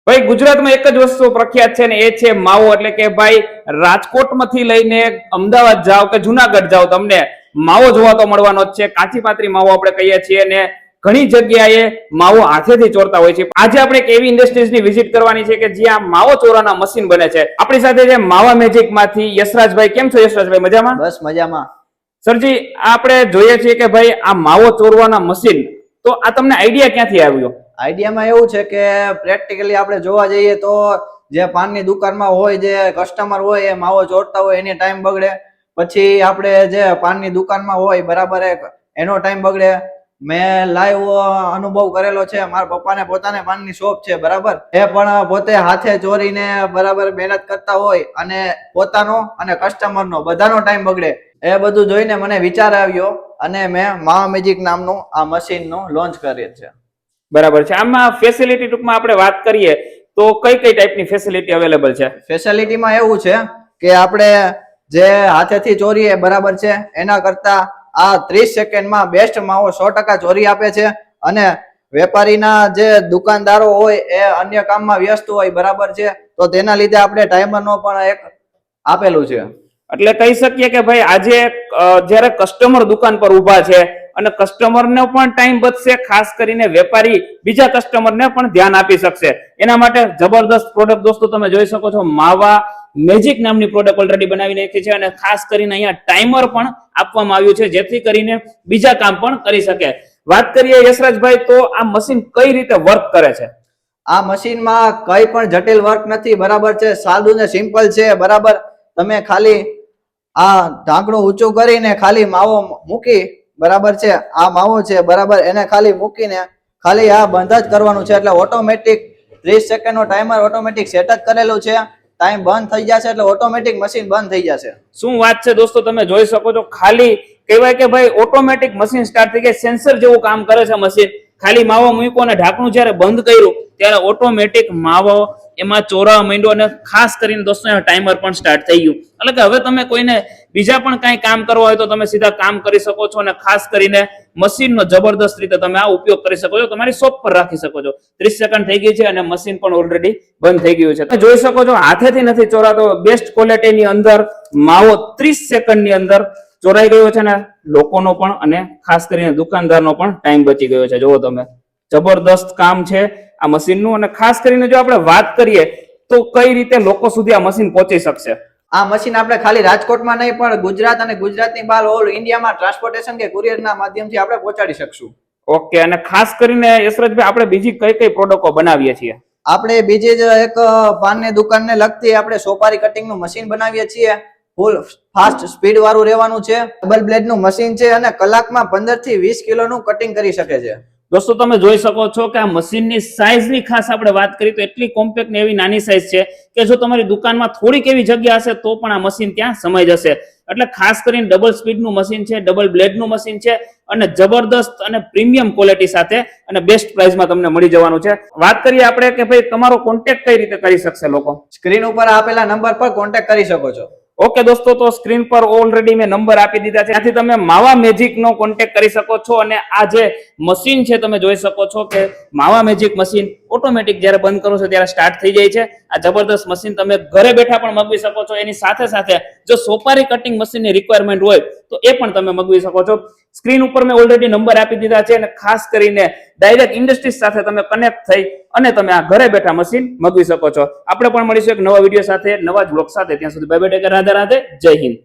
ભાઈ ગુજરાતમાં એક જ વસ્તુ પ્રખ્યાત છે ને એ છે માવો, એટલે કે ભાઈ રાજકોટમાંથી લઈને અમદાવાદ જાઓ કે જુનાગઢ જાઓ તમને માવો જોવા તો મળવાનો જ છે. કાચી પાતરી માવો આપણે કહીએ છીએ ને ઘણી જગ્યાએ માવો હાથેથી ચોરતા હોય છે. આજે આપણે એક એવી ઇન્ડસ્ટ્રીઝની વિઝિટ કરવાની છે કે જ્યાં માવો ચોરાના મશીન બને છે. આપણી સાથે છે માવા મેજિક માંથી યશરાજભાઈ. કેમ છો યશરાજભાઈ? મજામાં? બસ મજામાં. સરજી, આપણે જોઈએ છીએ કે ભાઈ આ માવો ચોરવાના મશીન, તો આ તમને આઈડિયા ક્યાંથી આવ્યો? આઈડિયામાં એવું છે કે પ્રેક્ટિકલી આપણે જોવા જઈએ તો જે પાનની દુકાનમાં હોય, જે કસ્ટમર હોય એ માવો ચોરતા હોય, એની ટાઈમ બગડે. પછી આપણે જે પાનની દુકાનમાં હોય બરાબર એનો ટાઈમ બગડે. મેં લાઈવ અનુભવ કરેલો છે. મારા પપ્પાને પોતાને પાનની શોપ છે બરાબર, એ પણ પોતે હાથે ચોરીને બરાબર મહેનત કરતા હોય અને પોતાનો અને કસ્ટમરનો બધાનો ટાઈમ બગડે. એ બધું જોઈને મને વિચાર આવ્યો અને મેં માવા મેજિક નામનું આ મશીનનો લોન્ચ કર્યો છે. બરાબર છે. આમાં ફેસિલિટી ટૂંકમાં આપણે વાત કરીએ તો કઈ કઈ ટાઈપની ફેસિલિટી અવેલેબલ છે? ફેસિલિટીમાં એવું છે કે આપણે જે હાથેથી ચોરીએ બરાબર છે એના કરતા આ 30 સેકન્ડમાં બેસ્ટ માવો 100% ચોરી આપે છે. અને વેપારીના જે દુકાનદારો હોય એ અન્ય કામમાં વ્યસ્ત હોય બરાબર છે, તો તેના લીધે આપણે ટાઈમરનો પણ એક આપેલું છે. એટલે કહી શકીએ કે ભાઈ આજે જ્યારે કસ્ટમર દુકાન પર ઊભા છે અને કસ્ટમરનો પણ ટાઈમ બચશે, ખાસ કરીને વેપારી બીજા કસ્ટમરને પણ ધ્યાન આપી શકશે. એના માટે જબરદસ્ત પ્રોડક્ટ દોસ્તો તમે જોઈ શકો છો. માવા મેજિક નામની પ્રોડક્ટ ઓલરેડી બનાવી નાખી છે અને ખાસ કરીને અહીંયા ટાઈમર પણ આપવામાં આવ્યું છે, જેથી કરીને બીજા કામ પણ કરી શકે. વાત કરીએ યશરાજભાઈ, તો આ મશીન કઈ રીતે વર્ક કરે છે? આ મશીનમાં કઈ પણ જટિલ વર્ક નથી બરાબર છે, સાદું ને સિમ્પલ છે બરાબર. તમે ખાલી આ ઢાંકણું ઊંચું કરીને ખાલી માવો મૂકી બરાબર છે, આ માવો છે બરાબર, એને ખાલી મૂકીને ખાલી આ બંધ જ કરવાનું છે એટલે ઓટોમેટિક 30 સેકન્ડનો ટાઈમર ઓટોમેટિક સેટ જ કરેલું છે. ટાઈમ બંધ થઈ જશે એટલે ઓટોમેટિક મશીન બંધ થઈ જશે. શું વાત છે દોસ્તો, તમે જોઈ શકો છો. ખાલી કહેવાય કે ભાઈ ઓટોમેટિક મશીન સ્ટાર્ટ થઈ ગયા, સેન્સર જેવું કામ કરે છે મશીન. ખાલી માવો મૂક્યો અને ઢાંકણું જ્યારે બંધ કર્યું ત્યારે ઓટોમેટિક માવો એમાં ચોરાવા માંડ્યો અને ખાસ કરીને દોસ્તો ટાઈમર પણ સ્ટાર્ટ થઈ ગયું. એટલે કે હવે તમે કોઈને બીજા પણ કાંઈ કામ કરવા હોય તો તમે સીધા કામ કરી શકો છો અને ખાસ કરીને મશીનનો જબરદસ્ત રીતે તમે આ ઉપયોગ કરી શકો છો, તમારી શોપ પર રાખી શકો છો. 30 સેકન્ડ થઈ ગઈ છે અને મશીન પણ ઓલરેડી બંધ થઈ ગયું છે. તમે જોઈ શકો છો હાથેથી નથી ચોરાતો. બેસ્ટ ક્વોલિટીની અંદર માવો 30 સેકન્ડની અંદર ચોરાઈ ગયો છે ને લોકોનો પણ અને ખાસ કરીને દુકાનદારનો પણ ટાઈમ બચી ગયો છે. જુઓ તમે, જબરદસ્ત કામ છે આ મશીનનું. અને ખાસ કરીને જો આપણે વાત કરીએ તો કઈ રીતે લોકો સુધી આ મશીન પહોંચી શકશે? આ મશીન આપણે ખાલી રાજકોટમાં નહીં પણ ગુજરાત અને ગુજરાતની બહાર ઓલ ઇન્ડિયામાં ટ્રાન્સપોર્ટેશન કે કુરિયરના માધ્યમથી આપણે પહોંચાડી શકશું. ઓકે. અને ખાસ કરીને યશરાજભાઈ, આપણે બીજી કઈ કઈ પ્રોડક્ટો બનાવીએ છીએ? આપણે બીજી જ એક પાનની દુકાનને લગતી આપણે સોપારી કટિંગનું મશીન બનાવીએ છીએ. ફૂલ ફાસ્ટ સ્પીડ વાળું રહેવાનું છે. ડબલ બ્લેડનું મશીન છે અને કલાકમાં 15 થી 20 કિલોનું કટિંગ કરી શકે છે. દોસ્તો તમે જોઈ શકો છો કે આ મશીનની સાઈઝની ખાસ આપણે વાત કરીએ તો એટલી કોમ્પેક્ટ ને એવી નાની સાઈઝ છે કે જો તમારી દુકાનમાં થોડીક એવી જગ્યા હશે તો પણ આ મશીન ત્યાં સમાઈ જશે. એટલે ખાસ કરીને ડબલ સ્પીડનું મશીન છે, ડબલ બ્લેડનું મશીન છે અને જબરદસ્ત અને પ્રીમિયમ ક્વોલિટી સાથે અને બેસ્ટ પ્રાઇસમાં તમને મળી જવાનું છે. વાત કરીએ આપણે કે ભાઈ તમારો કોન્ટેક્ટ કઈ રીતે કરી શકશે લોકો? સ્ક્રીન ઉપર આપેલા નંબર પર કોન્ટેક્ટ કરી શકો છો. ઓકે દોસ્તો, તો સ્ક્રીન પર ઓલરેડી મેં નંબર આપી દીધા છે, ત્યાંથી તમે માવા મેજિક નો કોન્ટેક્ટ કરી શકો છો. અને આ જે મશીન છે તમે જોઈ શકો છો કે માવા મેજિક મશીન ઓટોમેટિક જ્યારે બંધ કરો છો ત્યારે સ્ટાર્ટ થઈ જાય છે. આ જબરદસ્ત મશીન તમે ઘરે બેઠા પણ મગવી શકો છો. એની સાથે સાથે જો સોપારી કટિંગ મશીનની રિક્વાયરમેન્ટ હોય તો એ પણ તમે મગવી શકો છો. સ્ક્રીન ઉપર મેં ઓલરેડી નંબર આપી દીધા છે અને ખાસ કરીને ડાયરેક્ટ ઇન્ડસ્ટ્રીઝ સાથે તમે કનેક્ટ થઈ અને તમે આ ઘરે બેઠા મશીન મગવી શકો છો. આપણે પણ મળીશું એક નવા વિડીયો સાથે, નવા જ બ્લોગ સાથે. ત્યાં સુધી bye bye, take care, Radhe Radhe, જય હિન્દ.